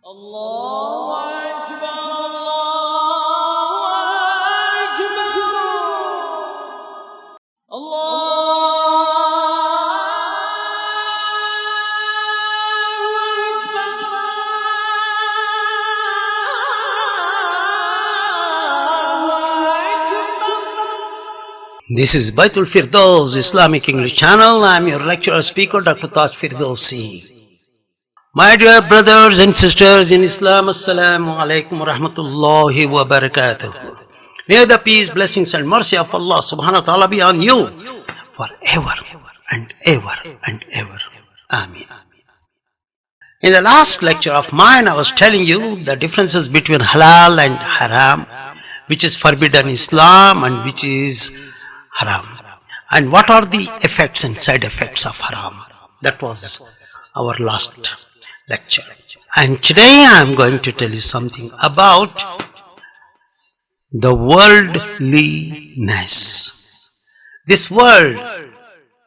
Allahu Akbar, Allahu Akbar, This is Baitul Firdousi Islamic English channel. I am your lecturer speaker Dr. Firdousi. My dear brothers and sisters in Islam, Assalamu alaikum wa rahmatullahi wa barakatuh. May the peace, blessings and mercy of Allah subhanahu wa ta'ala be on you forever and ever and ever. Ameen. In the last lecture of mine, I was telling you the differences between halal and haram, which is forbidden in Islam and which is haram. And what are the effects and side effects of haram? That was our last lecture. And today I am going to tell you something about the worldliness. This world,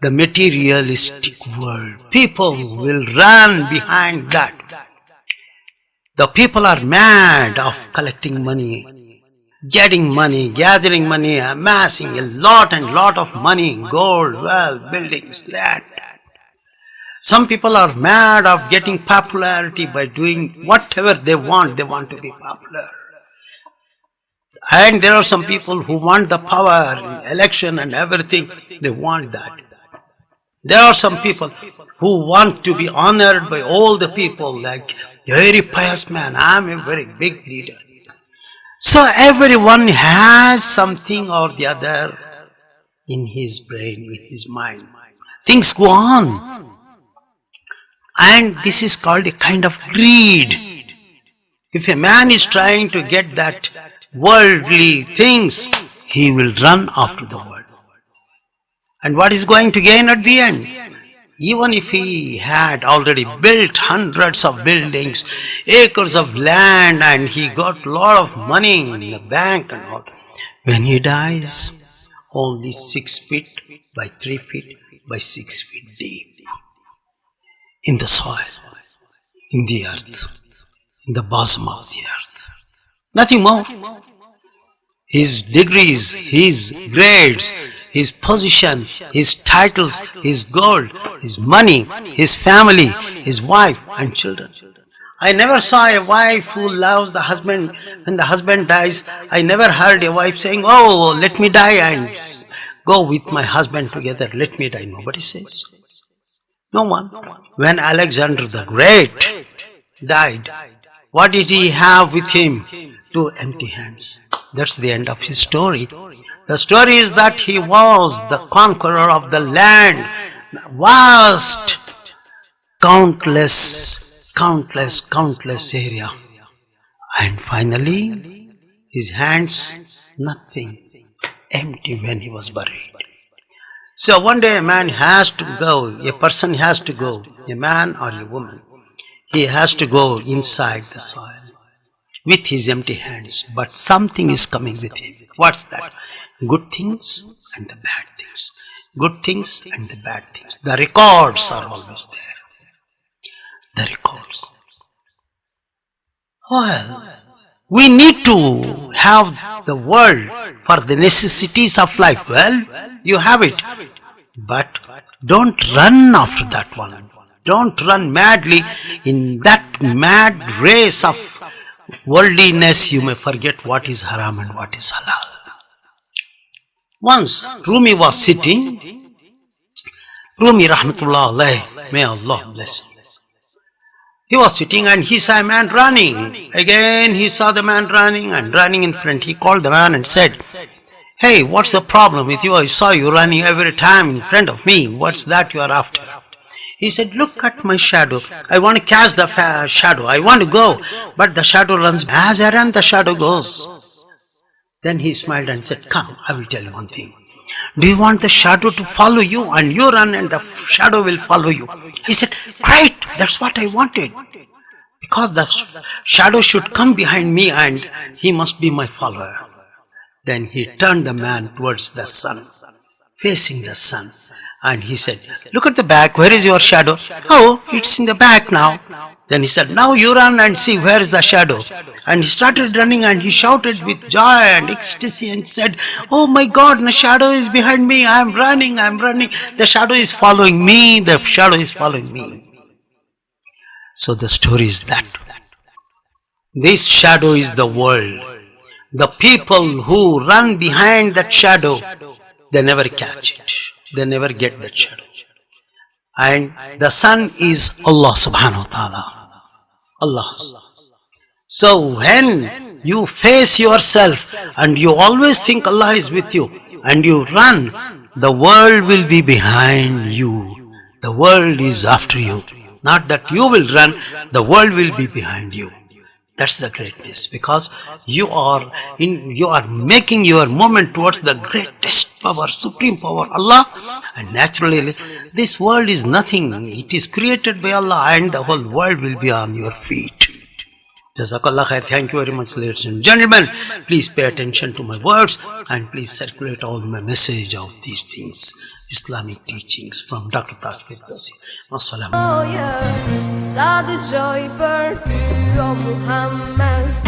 the materialistic world, people will run behind that. The people are mad of collecting money, getting money, gathering money, amassing a lot and lot of money, gold, wealth, buildings, land. Some people are mad of getting popularity by doing whatever they want to be popular. And there are some people who want the power, election and everything, they want that. There are some people who want to be honored by all the people, like a very pious man, I am a very big leader. So everyone has something or the other in his brain, in his mind. Things go on. And this is called a kind of greed. If a man is trying to get that worldly things, he will run after the world. And what is going to gain at the end? Even if he had already built hundreds of buildings, acres of land, and he got a lot of money in the bank and all, when he dies, only 6 feet by 3 feet by 6 feet deep. In the soil, in the earth, in the bosom of the earth. Nothing more. His degrees, his grades, his position, his titles, his gold, his money, his family, his wife and children. I never saw a wife who loves the husband. When the husband dies, I never heard a wife saying, "Oh, let me die and go with my husband together. Let me die." Nobody says. No one. When Alexander the Great died, what did he have with him? 2 empty hands. That's the end of his story. The story is that he was the conqueror of the land, vast, countless area. And finally, his hands, nothing, empty when he was buried. So one day a man has to go, a person has to go, a man or a woman, he has to go inside the soil with his empty hands, but something is coming with him. What's that? Good things and the bad things. Good things and the bad things. The records are always there. The records. Well, we need to have the world for the necessities of life. Well, you have it. But don't run after that one. Don't run madly in that mad race of worldliness. You may forget what is haram and what is halal. Once Rumi was sitting. Rumi rahmatullah alayhi, may Allah bless him. He was sitting and he saw a man running. Again he saw the man running and running in front. He called the man and said, "Hey, what's the problem with you? I saw you running every time in front of me. What's that you are after?" He said, "Look at my shadow. I want to catch the shadow. I want to go, but the shadow runs. As I run, the shadow goes." Then he smiled and said, "Come, I will tell you one thing. Do you want the shadow to follow you and you run and the shadow will follow you?" He said, "Great, that's what I wanted. Because the shadow should come behind me and he must be my follower." Then he turned the man towards the sun. facing the sun. And he said, look at the back, where is your shadow? Oh, it's in the back now. Then he said, now you run and see where is the shadow. And he started running and he shouted with joy and ecstasy and said, oh my God, the shadow is behind me, I am running. The shadow is following me, the shadow is following me. So the story is that this shadow is the world. The people who run behind that shadow, they never catch it. They never get that shadow. And the sun is Allah subhanahu wa ta'ala. Allah. So when you face yourself and you always think Allah is with you and you run, the world will be behind you. The world is after you. Not that you will run, the world will be behind you. That's the greatness, because you are making your movement towards the greatest power, supreme power, Allah. And naturally, this world is nothing. It is created by Allah, and the whole world will be on your feet. Jazakallah khair. Thank you very much, ladies and gentlemen. Please pay attention to my words and please circulate all my message of these things, Islamic teachings from Dr. Taj Firdousi. Wassalam. Sad joy për ty, o Muhammed.